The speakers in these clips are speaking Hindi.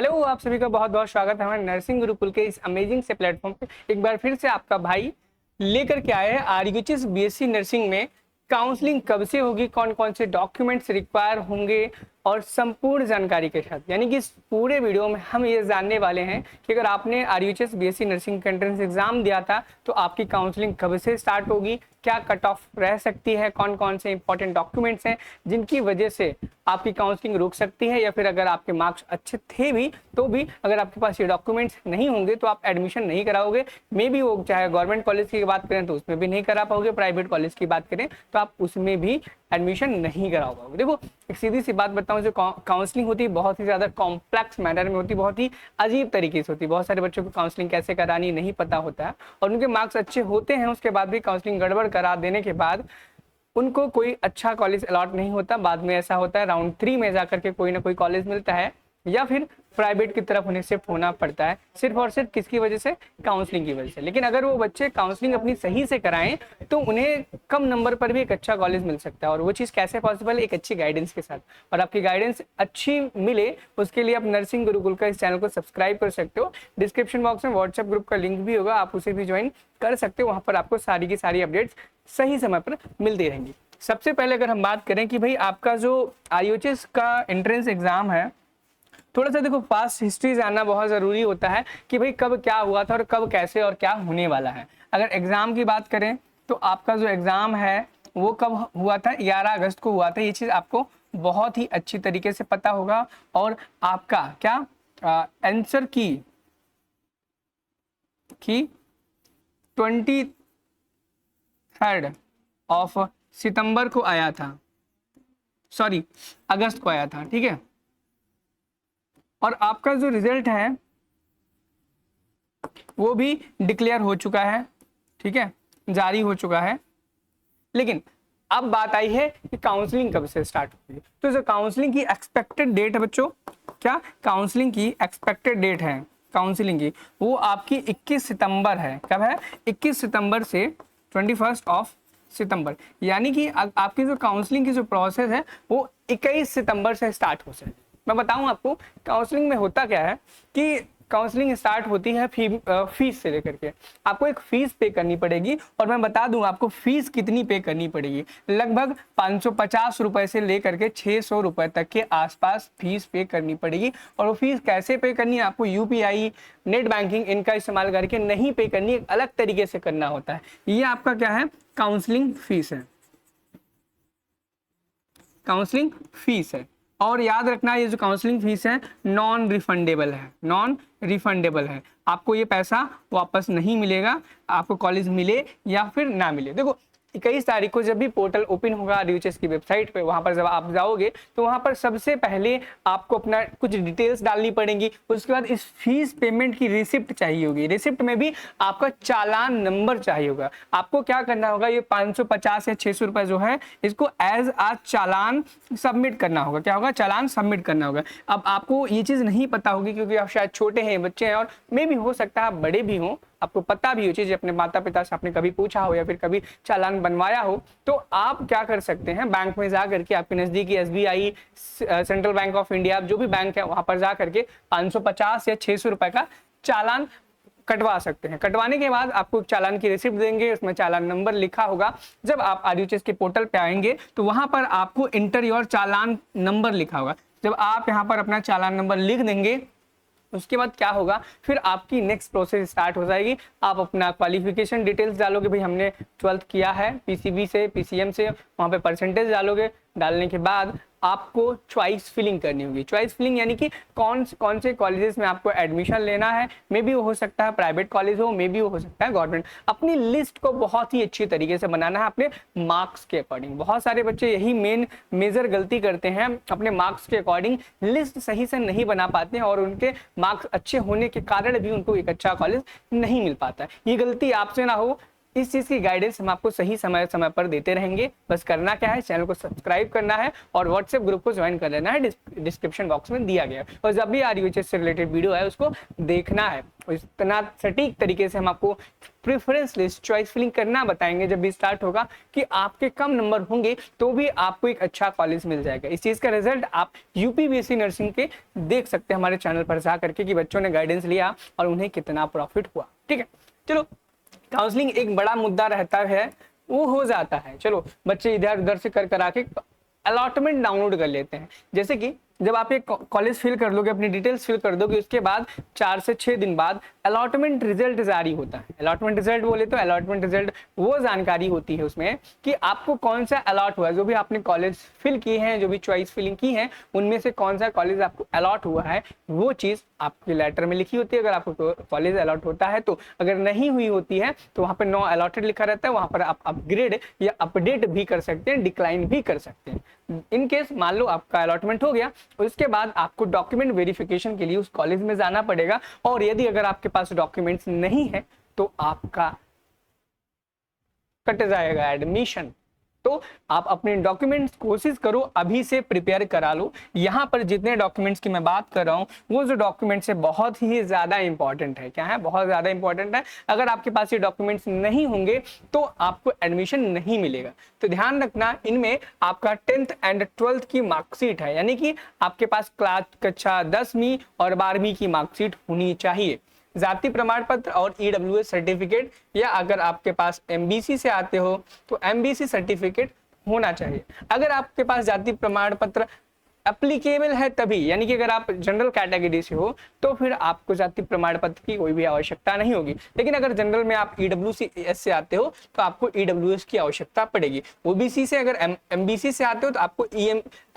हेलो, आप सभी का बहुत बहुत स्वागत है हमारे नर्सिंग गुरुकुल के इस अमेजिंग से प्लेटफॉर्म पे। एक बार फिर से आपका भाई लेकर के आए हैं आरयूएचएस बीएससी नर्सिंग में काउंसलिंग कब से होगी, कौन कौन से डॉक्यूमेंट्स रिक्वायर होंगे और संपूर्ण जानकारी के साथ। यानी कि इस पूरे वीडियो में हम ये जानने वाले हैं कि अगर आपने आरयूएचएस बीएससी नर्सिंग का एंट्रेंस एग्जाम दिया था तो आपकी काउंसलिंग कब से स्टार्ट होगी, क्या कट ऑफ रह सकती है, कौन कौन से इंपॉर्टेंट डॉक्यूमेंट्स हैं जिनकी वजह से आपकी काउंसलिंग रुक सकती है, या फिर अगर आपके मार्क्स अच्छे थे भी तो भी अगर आपके पास ये डॉक्यूमेंट्स नहीं होंगे तो आप एडमिशन नहीं कराओगे। मे बी वो चाहे गवर्नमेंट कॉलेज की बात करें तो उसमें भी नहीं करा पाओगे, प्राइवेट कॉलेज की बात करें तो आप उसमें भी एडमिशन नहीं करा पाओगे। देखो, एक सीधी सी बात बताऊं, जो काउंसलिंग होती है बहुत ही ज़्यादा कॉम्प्लेक्स मैनर में होती है, बहुत ही अजीब तरीके से होती है। बहुत सारे बच्चों को काउंसलिंग कैसे करानी नहीं पता होता है और उनके मार्क्स अच्छे होते हैं, उसके बाद भी काउंसलिंग गड़बड़ करा देने के बाद उनको कोई अच्छा कॉलेज अलॉट नहीं होता। बाद में ऐसा होता है राउंड 3 में जाकर के कोई ना कोई कॉलेज मिलता है या फिर प्राइवेट की तरफ उन्हें शिफ्ट होना पड़ता है, सिर्फ और सिर्फ किसकी वजह से, काउंसलिंग की वजह से। लेकिन अगर वो बच्चे काउंसलिंग अपनी सही से कराएं तो उन्हें कम नंबर पर भी एक अच्छा कॉलेज मिल सकता है। और वो चीज़ कैसे पॉसिबल है, एक अच्छी गाइडेंस के साथ। और आपकी गाइडेंस अच्छी मिले उसके लिए आप नर्सिंग गुरुकुल का इस चैनल को सब्सक्राइब कर सकते हो। डिस्क्रिप्शन बॉक्स में व्हाट्सएप ग्रुप का लिंक भी होगा, आप उसे भी ज्वाइन कर सकते हो। वहाँ पर आपको सारी की सारी अपडेट्स सही समय पर मिलती रहेंगी। सबसे पहले अगर हम बात करें कि भाई आपका जो आईओएचएस का एंट्रेंस एग्जाम है, थोड़ा सा देखो पास्ट हिस्ट्री जानना बहुत ज़रूरी होता है कि भाई कब क्या हुआ था और कब कैसे और क्या होने वाला है। अगर एग्ज़ाम की बात करें तो आपका जो एग्ज़ाम है वो कब हुआ था, 11 अगस्त को हुआ था। ये चीज़ आपको बहुत ही अच्छी तरीके से पता होगा। और आपका क्या आंसर की 23 ऑफ सितंबर को आया था, सॉरी अगस्त को आया था, ठीक है। और आपका जो रिजल्ट है वो भी डिक्लेयर हो चुका है, ठीक है, जारी हो चुका है। लेकिन अब बात आई है कि काउंसलिंग कब से स्टार्ट होगी। तो जो काउंसलिंग की एक्सपेक्टेड डेट है बच्चों, क्या काउंसलिंग की एक्सपेक्टेड डेट है काउंसलिंग की, वो आपकी 21 सितंबर है। कब है? 21 सितंबर से 21 ऑफ सितंबर। यानी कि आपकी जो काउंसलिंग की जो प्रोसेस है वो 21 सितंबर से स्टार्ट हो सकती है। मैं बताऊं आपको काउंसलिंग में होता क्या है कि काउंसलिंग स्टार्ट होती है फीस से लेकर के। आपको एक फीस पे करनी पड़ेगी और मैं बता दूं आपको फीस कितनी पे करनी पड़ेगी। लगभग 550 रुपए से लेकर के 600 रुपए तक के आसपास फीस पे करनी पड़ेगी। और वो फीस कैसे पे करनी है, आपको यूपीआई, नेट बैंकिंग इनका इस्तेमाल करके नहीं पे करनी, एक अलग तरीके से करना होता है। ये आपका क्या है, काउंसलिंग फीस है, काउंसलिंग फीस है। और याद रखना ये जो काउंसलिंग फीस है नॉन रिफंडेबल है, नॉन रिफंडेबल है। आपको ये पैसा वापस नहीं मिलेगा, आपको कॉलेज मिले या फिर ना मिले। देखो 21 तारीख को जब भी पोर्टल ओपन होगा आरयूएचएस की वेबसाइट पे, वहां पर जब आप जाओगे तो वहां पर सबसे पहले आपको अपना कुछ डिटेल्स डालनी पड़ेंगी। उसके बाद इस फीस पेमेंट की रिसिप्ट चाहिए होगी। रिसिप्ट में भी आपका चालान नंबर चाहिए होगा। आपको क्या करना होगा, ये 550 या 600 रुपए जो है इसको एज आ चालान सबमिट करना होगा। क्या होगा? चालान सबमिट करना होगा। अब आपको ये चीज़ नहीं पता होगी क्योंकि आप शायद छोटे हैं, बच्चे हैं, और मे भी हो सकता है आप बड़े भी हों, आपको पता भी हो चीज़, अपने माता पिता से आपने कभी पूछा हो या फिर कभी चालान बनवाया हो। तो आप क्या कर सकते हैं, बैंक में जा करके आपके नज़दीकी SBI, central bank of India, जो भी बैंक है वहाँ पर जा करके 550 या 600 रुपए का चालान कटवा सकते हैं। कटवाने के बाद आपको चालान की रिसिप्ट देंगे, उसमें चालान नंबर लिखा होगा। जब आप आरयूएचएस के पोर्टल पे आएंगे तो वहां पर आपको इंटर योर चालान नंबर लिखा होगा। जब आप यहां पर अपना चालान नंबर लिख देंगे उसके बाद क्या होगा, फिर आपकी नेक्स्ट प्रोसेस स्टार्ट हो जाएगी। आप अपना क्वालिफिकेशन डिटेल्स डालोगे, भाई हमने 12th किया है पीसीबी से, पीसीएम से, वहाँ पे परसेंटेज डालोगे। डालने के बाद आपको चॉइस फिलिंग करनी होगी। चॉइस फिलिंग यानी कि कौन से कॉलेजेस में आपको एडमिशन लेना है। मे बी वो हो सकता है प्राइवेट कॉलेज हो, मे बी वो हो सकता है गवर्नमेंट। अपनी लिस्ट को बहुत ही अच्छी तरीके से बनाना है अपने मार्क्स के अकॉर्डिंग। बहुत सारे बच्चे यही मेजर गलती करते हैं, अपने मार्क्स के अकॉर्डिंग लिस्ट सही से नहीं बना पाते हैं और उनके मार्क्स अच्छे होने के कारण भी उनको एक अच्छा कॉलेज नहीं मिल पाता है। ये गलती आपसे ना हो, इस चीज़ की गाइडेंस हम आपको सही समय समय पर देते रहेंगे। बस करना क्या है, चैनल को सब्सक्राइब करना है और व्हाट्सएप ग्रुप को ज्वाइन कर लेना है, डिस्क्रिप्शन बॉक्स में दिया गया है। और जब भी RUHS से रिलेटेड वीडियो है उसको देखना है। इतना सटीक तरीके से हम आपको प्रेफरेंस लिस्ट, चॉइस फिलिंग करना बताएंगे जब भी स्टार्ट होगा, कि आपके कम नंबर होंगे तो भी आपको एक अच्छा कॉलेज मिल जाएगा। इस चीज़ का रिजल्ट आप UP BSc नर्सिंग के देख सकते हैं हमारे चैनल पर जा करके कि बच्चों ने गाइडेंस लिया और उन्हें कितना प्रॉफिट हुआ। ठीक है, चलो काउंसलिंग एक बड़ा मुद्दा रहता है, वो हो जाता है। चलो बच्चे इधर उधर से कर करा के अलॉटमेंट डाउनलोड कर लेते हैं। जैसे कि जब आप एक कॉलेज फिल कर लोगे, अपनी डिटेल्स फिल कर दोगे, उसके बाद 4 से 6 दिन बाद अलॉटमेंट रिजल्ट जारी होता है। अलॉटमेंट रिजल्ट बोले तो अलॉटमेंट रिजल्ट वो जानकारी होती है उसमें कि आपको कौन सा अलॉट हुआ है। जो भी आपने कॉलेज फिल किए हैं, जो भी चॉइस फिलिंग की है, उनमें से कौन सा कॉलेज आपको अलॉट हुआ है, वो चीज़ आपके लेटर में लिखी होती है अगर आपको कॉलेज अलॉट होता है तो। अगर नहीं हुई होती है तो वहाँ पर नो अलॉटेड लिखा रहता है, वहाँ पर आप अपग्रेड या अपडेट भी कर सकते हैं, डिक्लाइन भी कर सकते हैं। इन केस मान लो आपका अलॉटमेंट हो गया, उसके बाद आपको डॉक्यूमेंट वेरिफिकेशन के लिए उस कॉलेज में जाना पड़ेगा। और यदि अगर आपके पास डॉक्यूमेंट्स नहीं है तो आपका कट जाएगा एडमिशन। तो आप अपने डॉक्यूमेंट्स कोशिश करो अभी से प्रिपेयर करा लो। यहाँ पर जितने डॉक्यूमेंट्स की मैं बात कर रहा हूँ वो जो डॉक्यूमेंट्स है बहुत ही ज़्यादा इंपॉर्टेंट है। क्या है? बहुत ज़्यादा इंपॉर्टेंट है। अगर आपके पास ये डॉक्यूमेंट्स नहीं होंगे तो आपको एडमिशन नहीं मिलेगा। तो ध्यान रखना, इनमें आपका 10th एंड 12th की मार्कशीट है, यानी कि आपके पास क्लास कक्षा 10वीं और 12वीं की मार्कशीट होनी चाहिए। जाति प्रमाण पत्र और EWS सर्टिफिकेट, या अगर आपके पास MBC से आते हो तो MBC सर्टिफिकेट होना चाहिए। अगर आपके पास जाति प्रमाण पत्र एप्लीकेबल है तभी, यानी कि अगर आप जनरल कैटेगरी से हो तो फिर आपको जाति प्रमाण पत्र की कोई भी आवश्यकता नहीं होगी। लेकिन अगर जनरल में आप EWS से आते हो तो आपको EWS की आवश्यकता पड़ेगी। OBC से अगर MBC से आते हो तो आपको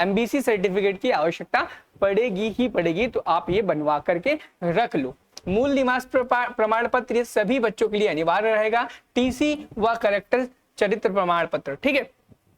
MBC सर्टिफिकेट की आवश्यकता पड़ेगी ही पड़ेगी। तो आप ये बनवा करके रख लो। मूल निवास प्रमाण पत्र ये सभी बच्चों के लिए अनिवार्य रहेगा। TC व करेक्टर चरित्र प्रमाण पत्र, ठीक है,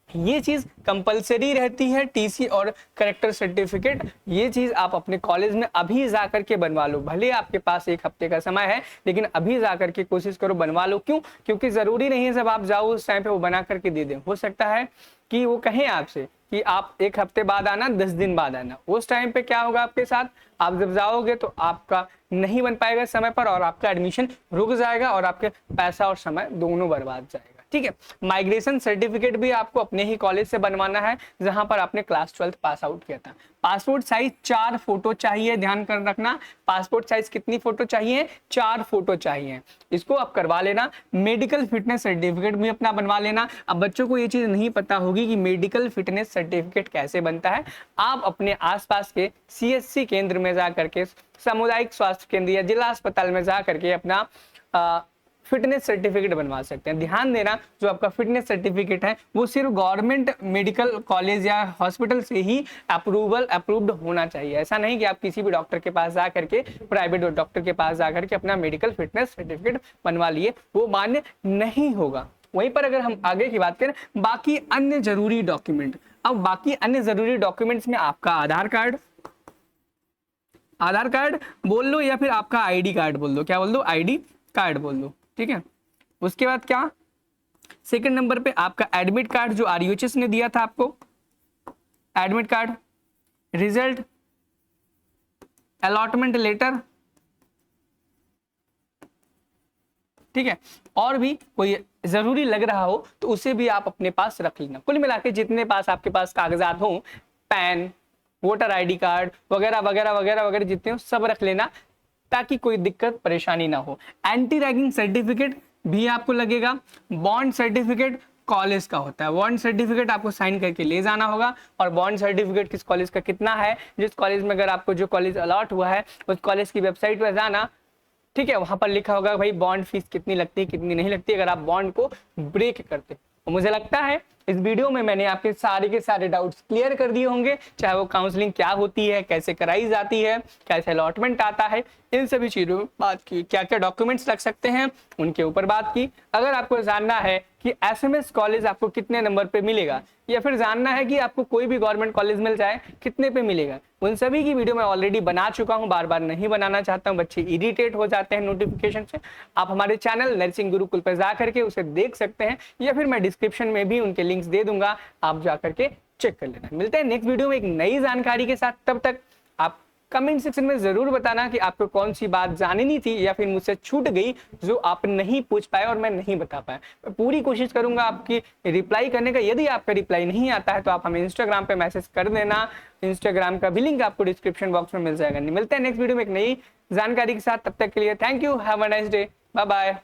ये चीज कंपलसरी रहती है। TC और करेक्टर सर्टिफिकेट, ये चीज आप अपने कॉलेज में अभी जाकर के बनवा लो। भले आपके पास 1 हफ्ते का समय है, लेकिन अभी जाकर के कोशिश करो बनवा लो। क्यों? क्योंकि जरूरी नहीं है जब आप जाओ उस टाइम पे वो बना करके दे दें। हो सकता है कि वो कहें आपसे कि आप 1 हफ्ते बाद आना, 10 दिन बाद आना। उस टाइम पे क्या होगा आपके साथ? आप जब जाओगे तो आपका नहीं बन पाएगा समय पर और आपका एडमिशन रुक जाएगा और आपके पैसा और समय दोनों बर्बाद जाएगा। ठीक है, माइग्रेशन सर्टिफिकेट भी आपको अपने ही कॉलेज से बनवाना है जहां पर आपने क्लास 12th पास आउट किया था। पासपोर्ट साइज 4 फोटो चाहिए, ध्यान कर रखना। पासपोर्ट साइज कितनी फोटो चाहिए? 4 फोटो चाहिए। इसको आप करवा लेना। मेडिकल फिटनेस सर्टिफिकेट भी अपना बनवा लेना। अब बच्चों को ये चीज नहीं पता होगी कि मेडिकल फिटनेस सर्टिफिकेट कैसे बनता है। आप अपने आसपास के CSC केंद्र में जा करके, सामुदायिक स्वास्थ्य केंद्र या जिला अस्पताल में जा करके अपना फिटनेस सर्टिफिकेट बनवा सकते हैं। ध्यान देना, जो आपका फिटनेस सर्टिफिकेट है वो सिर्फ गवर्नमेंट मेडिकल कॉलेज या हॉस्पिटल से ही अप्रूव्ड होना चाहिए। ऐसा नहीं कि आप किसी भी डॉक्टर के पास जा करके, प्राइवेट डॉक्टर के पास जा करके अपना मेडिकल फिटनेस सर्टिफिकेट बनवा लिए, वो मान्य नहीं होगा। वहीं पर अगर हम आगे की बात करें, बाकी अन्य जरूरी डॉक्यूमेंट। अब बाकी अन्य जरूरी डॉक्यूमेंट्स में आपका आधार कार्ड बोल लो या फिर आपका ID कार्ड बोल दो। क्या बोल दो? ID कार्ड बोल दो। ठीक है, उसके बाद क्या? सेकंड नंबर पे आपका एडमिट कार्ड जो RUHS ने दिया था आपको, admit card, result, allotment letter, ठीक है, और भी कोई जरूरी लग रहा हो तो उसे भी आप अपने पास रख लेना। कुल मिला के जितने पास आपके पास कागजात हो, पैन, वोटर ID कार्ड वगैरह वगैरह वगैरह वगैरह जितने हो सब रख लेना, ताकि कोई दिक्कत परेशानी ना हो। एंटी रैगिंग सर्टिफिकेट भी आपको लगेगा। बॉन्ड सर्टिफिकेट कॉलेज का होता है, बॉन्ड सर्टिफिकेट आपको साइन करके ले जाना होगा। और बॉन्ड सर्टिफिकेट किस कॉलेज का कितना है, जिस कॉलेज में अगर आपको जो कॉलेज अलॉट हुआ है उस कॉलेज की वेबसाइट पर जाना, ठीक है, वहां पर लिखा होगा भाई बॉन्ड फीस कितनी लगती है कितनी नहीं लगती अगर आप बॉन्ड को ब्रेक करते। और मुझे लगता है इस वीडियो में मैंने आपके सारे के सारे डाउट्स क्लियर कर दिए होंगे, चाहे वो काउंसलिंग क्या होती है, कैसे कराई जाती है, कैसे अलॉटमेंट आता है, इन सभी चीजों में बात की, क्या क्या डॉक्यूमेंट्स लग सकते हैं उनके ऊपर बात की। अगर आपको जानना है कि एसएमएस कॉलेज आपको कितने नंबर पे मिलेगा, या फिर जानना है कि आपको कोई भी गवर्नमेंट कॉलेज मिल जाए कितने पे मिलेगा, उन सभी की वीडियो मैं ऑलरेडी बना चुका हूं, बार बार नहीं बनाना चाहता हूं, बच्चे इरिटेट हो जाते हैं नोटिफिकेशन से। आप हमारे चैनल नर्सिंग गुरुकुल पर जा करके उसे देख सकते हैं, या फिर मैं डिस्क्रिप्शन में भी उनके लिंक्स दे दूंगा, आप जा करके चेक कर लेना। मिलते हैं नेक्स्ट वीडियो में एक नई जानकारी के साथ, तब तक आप कमेंट सेक्शन में जरूर बताना कि आपको कौन सी बात जाननी थी या फिर मुझसे छूट गई जो आप नहीं पूछ पाए और मैं नहीं बता पाया। मैं पूरी कोशिश करूंगा आपकी रिप्लाई करने का। यदि आपका रिप्लाई नहीं आता है तो आप हमें इंस्टाग्राम पे मैसेज कर देना, इंस्टाग्राम का भी लिंक आपको डिस्क्रिप्शन बॉक्स में मिल जाएगा। मिलते हैं नेक्स्ट वीडियो में एक नई जानकारी के साथ, तब तक के लिए thank you, have a nice day, bye bye.